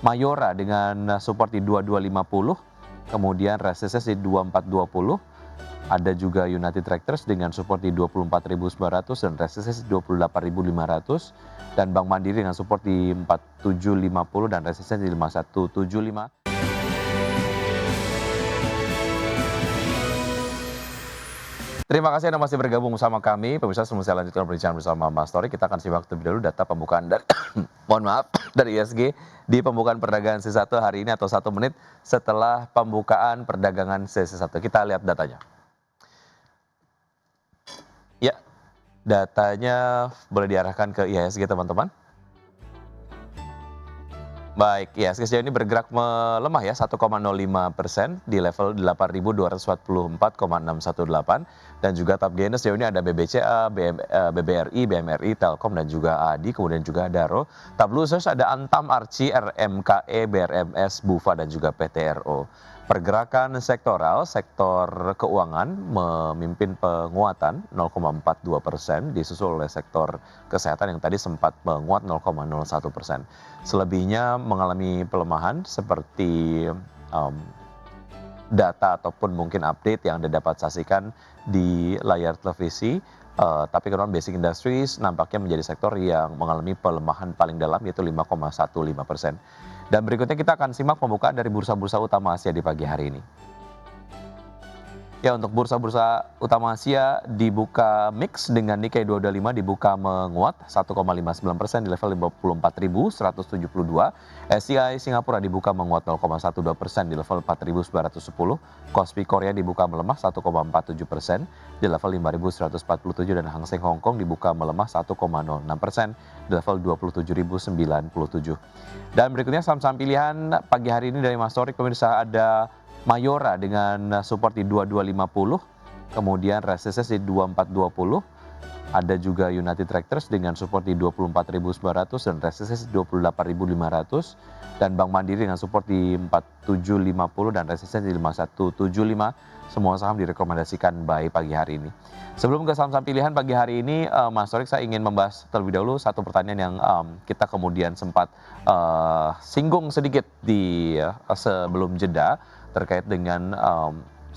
Mayora dengan support di 2250, kemudian resistance di 2420, ada juga United Tractors dengan support di 24.900 dan resistance di 28.500, dan Bank Mandiri dengan support di 4750 dan resistance di 5175. Terima kasih Anda masih bergabung bersama kami. Pemirsa, sebelum saya lanjutkan perbincangan bersama Mas Torik, kita akan simak terlebih dahulu data pembukaan dari mohon maaf, dari ISG di pembukaan perdagangan C1 hari ini atau 1 menit setelah pembukaan perdagangan C1. Kita lihat datanya. Ya, datanya boleh diarahkan ke IHSG teman-teman. Baik, ya sejauh ini bergerak melemah ya 1,05% di level 8.244,618, dan juga top gainer sejauh ini ada BBCA, BBRI, BMRI, Telkom dan juga ADI, kemudian juga Daro. Top losers ada Antam, Arci, RMKE, BRMS, Bufa dan juga PTRO. Pergerakan sektoral, sektor keuangan memimpin penguatan 0,42%, disusul oleh sektor kesehatan yang tadi sempat menguat 0,01%. Selebihnya mengalami pelemahan seperti data ataupun mungkin update yang Anda dapat saksikan di layar televisi. Tapi kemudian Basic Industries nampaknya menjadi sektor yang mengalami pelemahan paling dalam, yaitu 5,15%. Dan berikutnya kita akan simak pembukaan dari bursa-bursa utama Asia di pagi hari ini. Ya, untuk bursa-bursa utama Asia dibuka mix dengan Nikkei 225 dibuka menguat 1,59% di level 54.172. SCI Singapura dibuka menguat 0,12% di level 4.910. Kospi Korea dibuka melemah 1,47% di level 5.147, dan Hang Seng Hong Kong dibuka melemah 1,06% di level 27.097. Dan berikutnya saham-saham pilihan pagi hari ini dari Mas Torik, pemirsa, ada Mayora dengan support di 2250, kemudian resistance di 2420, ada juga United Tractors dengan support di 24.900 dan resistance di 28.500, dan Bank Mandiri dengan support di 4750 dan resistance di 5175. Semua saham direkomendasikan buy pagi hari ini. Sebelum ke saham-saham pilihan pagi hari ini, Mas Torik, saya ingin membahas terlebih dahulu satu pertanyaan yang kita kemudian sempat singgung sedikit di sebelum jeda, terkait dengan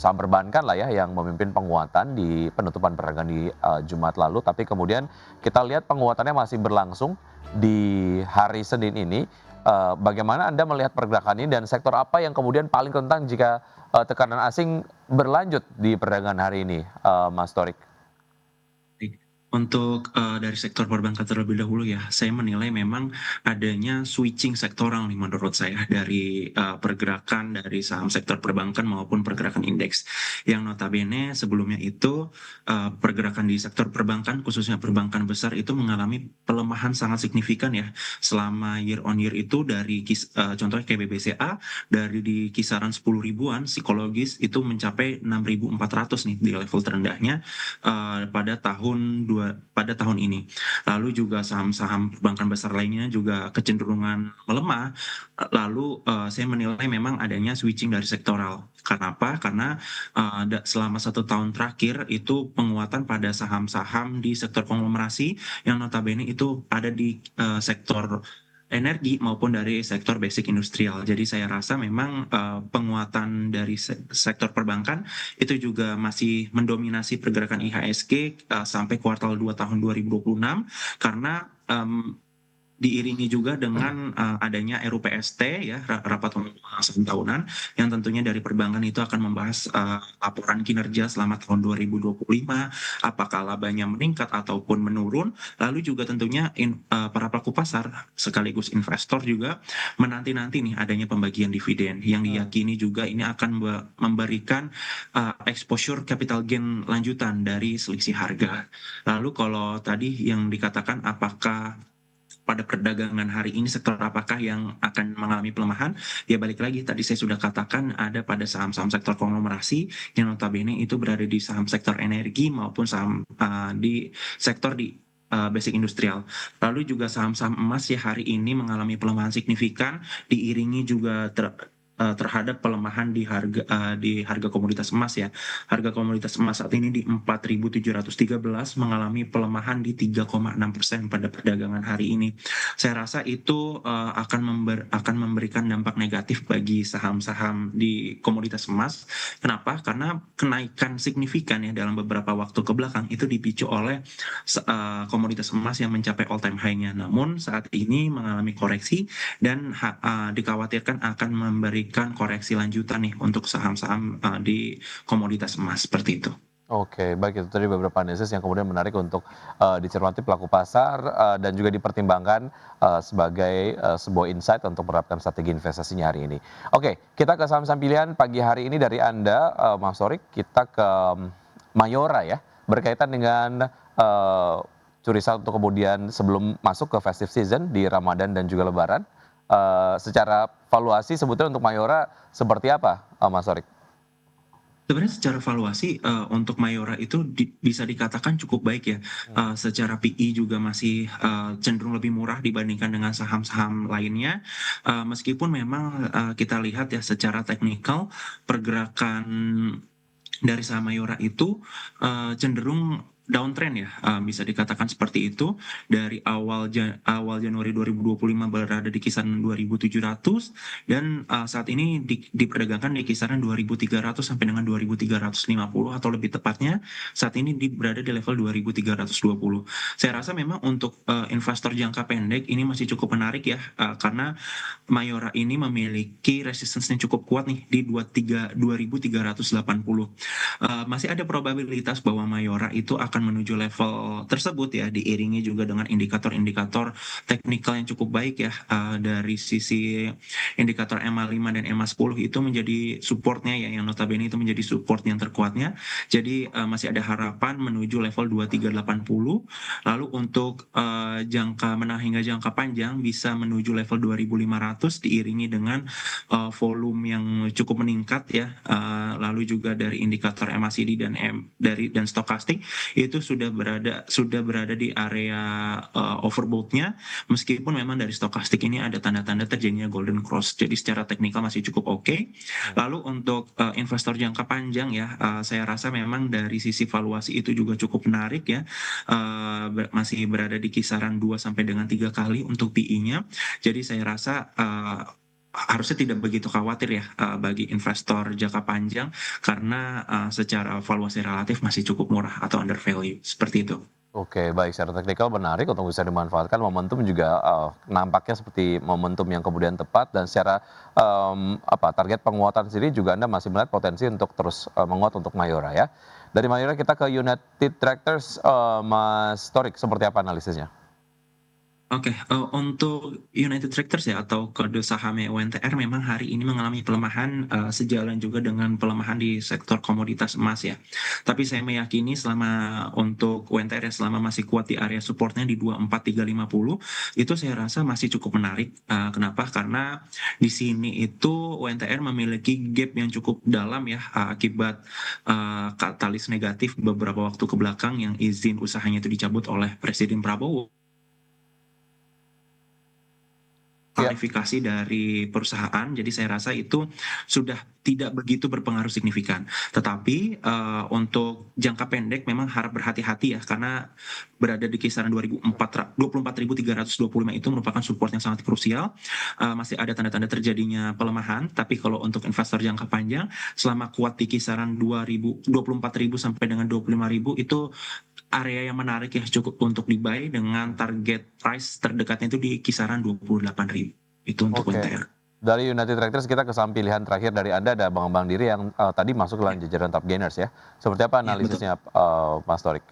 saham perbankan lah ya yang memimpin penguatan di penutupan perdagangan di Jumat lalu, tapi kemudian kita lihat penguatannya masih berlangsung di hari Senin ini. Bagaimana Anda melihat pergerakan ini, dan sektor apa yang kemudian paling rentan jika tekanan asing berlanjut di perdagangan hari ini, Mas Torik? Untuk dari sektor perbankan terlebih dahulu ya, saya menilai memang adanya switching sektoral nih menurut saya dari pergerakan dari saham sektor perbankan maupun pergerakan indeks. Yang notabene sebelumnya itu pergerakan di sektor perbankan khususnya perbankan besar itu mengalami pelemahan sangat signifikan ya. Selama year on year itu dari contohnya kayak BBCA dari di kisaran 10 ribuan psikologis itu mencapai 6.400 nih di level terendahnya pada tahun ini. Lalu juga saham-saham perbankan besar lainnya juga kecenderungan melemah. Lalu saya menilai memang adanya switching dari sektoral. Kenapa? Karena selama 1 tahun terakhir itu penguatan pada saham-saham di sektor konglomerasi yang notabene itu ada di sektor energi maupun dari sektor basic industrial. Jadi saya rasa memang penguatan dari sektor perbankan itu juga masih mendominasi pergerakan IHSG sampai kuartal 2 tahun 2026, karena diiringi juga dengan adanya RUPST ya, rapat saham tahunan, yang tentunya dari perbankan itu akan membahas laporan kinerja selama tahun 2025, apakah labanya meningkat ataupun menurun. Lalu juga tentunya para pelaku pasar sekaligus investor juga menanti-nanti nih adanya pembagian dividen yang diyakini juga ini akan memberikan exposure capital gain lanjutan dari selisih harga. Lalu kalau tadi yang dikatakan apakah pada perdagangan hari ini sektor apakah yang akan mengalami pelemahan, ya balik lagi tadi saya sudah katakan ada pada saham-saham sektor konglomerasi yang notabene itu berada di saham sektor energi maupun saham di sektor di basic industrial. Lalu juga saham-saham emas ya hari ini mengalami pelemahan signifikan, diiringi juga terhadap pelemahan di harga komoditas emas ya. Harga komoditas emas saat ini di 4.713 mengalami pelemahan di 3,6% pada perdagangan hari ini. Saya rasa itu akan memberikan dampak negatif bagi saham-saham di komoditas emas. Kenapa? Karena kenaikan signifikan ya dalam beberapa waktu ke belakang itu dipicu oleh komoditas emas yang mencapai all time high-nya. Namun saat ini mengalami koreksi dan dikhawatirkan akan memberikan koreksi lanjutan nih untuk saham-saham di komoditas emas seperti itu. Oke, baik itu tadi beberapa analisis yang kemudian menarik untuk dicermati pelaku pasar dan juga dipertimbangkan sebagai sebuah insight untuk menerapkan strategi investasinya hari ini. Oke, kita ke saham-saham pilihan pagi hari ini dari Anda, Mas Sorik, kita ke Mayora ya, berkaitan dengan curi satu kemudian sebelum masuk ke festive season di Ramadan dan juga Lebaran. Secara valuasi sebetulnya untuk Mayora seperti apa, Mas Sorik? Sebenarnya secara valuasi, untuk Mayora itu bisa dikatakan cukup baik ya, secara PE juga masih, cenderung lebih murah dibandingkan dengan saham-saham lainnya, meskipun memang, kita lihat ya secara teknikal pergerakan dari saham Mayora itu, cenderung downtrend ya, bisa dikatakan seperti itu. Dari awal Januari 2025 berada di kisaran 2.700 dan, saat ini diperdagangkan di kisaran 2.300 sampai dengan 2.350 atau lebih tepatnya saat ini berada di level 2.320. Saya rasa memang untuk, investor jangka pendek ini masih cukup menarik ya, karena Mayora ini memiliki resistance yang cukup kuat nih di 2.380. Masih ada probabilitas bahwa Mayora itu akan menuju level tersebut ya, diiringi juga dengan indikator-indikator teknikal yang cukup baik ya, dari sisi indikator EMA 5 dan EMA 10 itu menjadi supportnya ya, yang notabene itu menjadi support yang terkuatnya. Jadi masih ada harapan menuju level 2.380. Lalu untuk jangka menengah hingga jangka panjang bisa menuju level 2.500 diiringi dengan volume yang cukup meningkat ya, lalu juga dari indikator MACD dan stokastik itu sudah berada di area overbought-nya, meskipun memang dari stokastik ini ada tanda-tanda terjadinya golden cross. Jadi secara teknikal masih cukup oke. Lalu untuk investor jangka panjang ya, saya rasa memang dari sisi valuasi itu juga cukup menarik ya, masih berada di kisaran 2 sampai dengan 3 kali untuk PE-nya. Jadi saya rasa harusnya tidak begitu khawatir ya, bagi investor jangka panjang karena secara valuasi relatif masih cukup murah atau under value, seperti itu. Oke, baik, secara teknikal menarik untuk bisa dimanfaatkan, momentum juga, nampaknya seperti momentum yang kemudian tepat dan secara, target penguatan sendiri juga Anda masih melihat potensi untuk terus, menguat untuk Mayora ya. Dari Mayora kita ke United Tractors, Mas Torik, seperti apa analisisnya? Oke, untuk United Tractors ya atau kode sahamnya UNTR memang hari ini mengalami pelemahan, sejalan juga dengan pelemahan di sektor komoditas emas ya. Tapi saya meyakini untuk UNTR ya selama masih kuat di area supportnya di 24.350 itu saya rasa masih cukup menarik. Kenapa? Karena di sini itu UNTR memiliki gap yang cukup dalam ya, akibat katalis negatif beberapa waktu ke belakang yang izin usahanya itu dicabut oleh Presiden Prabowo. Iya. Klarifikasi dari perusahaan, jadi saya rasa itu sudah tidak begitu berpengaruh signifikan. Tetapi, untuk jangka pendek memang harap berhati-hati ya, karena berada di kisaran 24.325 itu merupakan support yang sangat krusial, masih ada tanda-tanda terjadinya pelemahan, tapi kalau untuk investor jangka panjang, selama kuat di kisaran 24.000 sampai dengan 25.000 itu area yang menarik ya cukup untuk di-buy dengan target price terdekatnya itu di kisaran 28.000. Itu untuk Oke. UNTR. Dari United Tractors kita ke saham pilihan terakhir dari Anda ada Bang Diri yang, tadi masuk dalam jajaran top gainers ya. Seperti apa Iya betul. analisisnya, Mas Torik?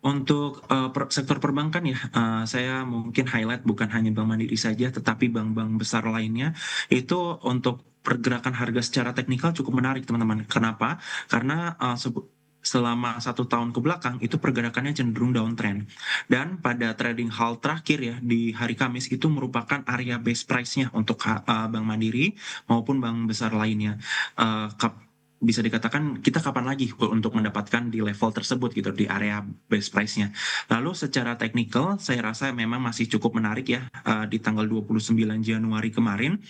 Untuk sektor perbankan ya, saya mungkin highlight bukan hanya Bank Mandiri saja, tetapi bank-bank besar lainnya itu untuk pergerakan harga secara teknikal cukup menarik teman-teman. Kenapa? Karena selama 1 tahun ke belakang itu pergerakannya cenderung downtrend. Dan pada trading halt terakhir ya di hari Kamis itu merupakan area base price-nya untuk Bank Mandiri maupun bank besar lainnya. bisa dikatakan kita kapan lagi untuk mendapatkan di level tersebut gitu, di area base price-nya. Lalu secara teknikal saya rasa memang masih cukup menarik ya, di tanggal 29 Januari kemarin,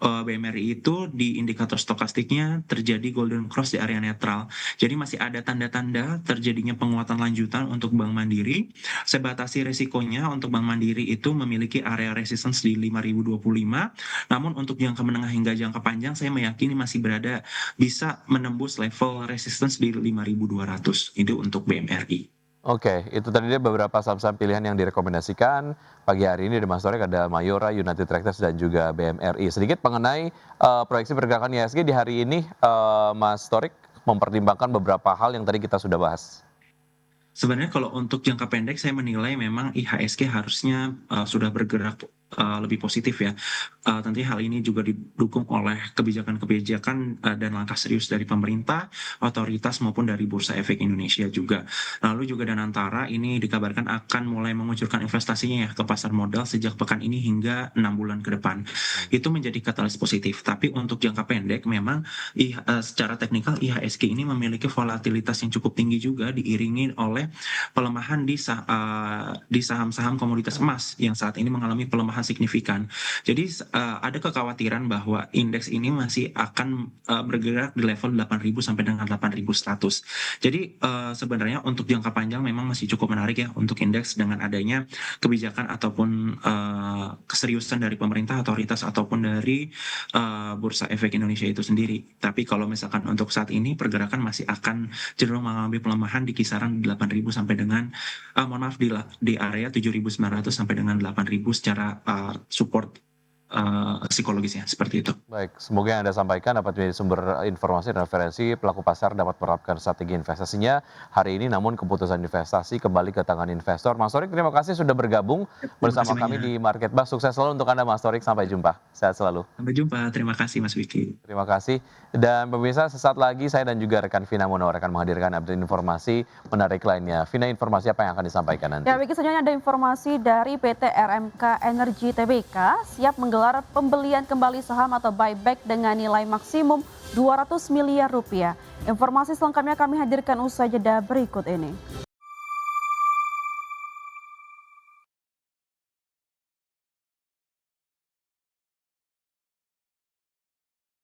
BMRI itu di indikator stokastiknya terjadi golden cross di area netral. Jadi masih ada tanda-tanda terjadinya penguatan lanjutan untuk Bank Mandiri. Saya batasi resikonya untuk Bank Mandiri itu memiliki area resistance di 5.025, namun untuk jangka menengah hingga jangka panjang saya meyakini masih berada bisa menembus level resistance di 5.200. Itu untuk BMRI. Oke, itu tadi dia beberapa saham-saham pilihan yang direkomendasikan pagi hari ini di Mas Torik, ada Mayora, United Tractors, dan juga BMRI. Sedikit mengenai proyeksi pergerakan IHSG di hari ini, Mas Torik mempertimbangkan beberapa hal yang tadi kita sudah bahas. Sebenarnya kalau untuk jangka pendek saya menilai memang IHSG harusnya sudah bergerak lebih positif ya. Tentunya hal ini juga didukung oleh kebijakan-kebijakan dan langkah serius dari pemerintah, otoritas maupun dari Bursa Efek Indonesia juga. Lalu juga Danantara ini dikabarkan akan mulai mengucurkan investasinya ya ke pasar modal sejak pekan ini hingga 6 bulan ke depan. Itu menjadi katalis positif. Tapi untuk jangka pendek memang secara teknikal IHSG ini memiliki volatilitas yang cukup tinggi juga diiringi oleh pelemahan di saham-saham komoditas emas yang saat ini mengalami pelemahan signifikan. Jadi ada kekhawatiran bahwa indeks ini masih akan bergerak di level 8.000 sampai dengan 8.100. Jadi sebenarnya untuk jangka panjang memang masih cukup menarik ya untuk indeks dengan adanya kebijakan ataupun keseriusan dari pemerintah, otoritas ataupun dari Bursa Efek Indonesia itu sendiri. Tapi kalau misalkan untuk saat ini pergerakan masih akan cenderung mengalami pelemahan di kisaran 8.000 sampai dengan mohon maaf di area 7.900 sampai dengan 8.000 secara support psikologisnya seperti itu. Baik, semoga yang Anda sampaikan dapat menjadi sumber informasi dan referensi pelaku pasar dapat menerapkan strategi investasinya hari ini, namun keputusan investasi kembali ke tangan investor. Mas Torik, terima kasih sudah bergabung Terima kasih bersama kami banyak. di Market Bus. Sukses selalu untuk Anda, Mas Torik. Sampai jumpa. Sehat selalu. Sampai jumpa. Terima kasih Mas Wiki. Terima kasih. Dan pemirsa, sesaat lagi saya dan juga rekan Vina Munawar akan menghadirkan update informasi menarik lainnya. Vina, informasi apa yang akan disampaikan nanti? Ya, Wiki, selanjutnya ada informasi dari PT RMK Energi Tbk siap menggelar pembelian kembali saham atau buyback dengan nilai maksimum 200 miliar rupiah. Informasi selengkapnya kami hadirkan usai jeda berikut ini.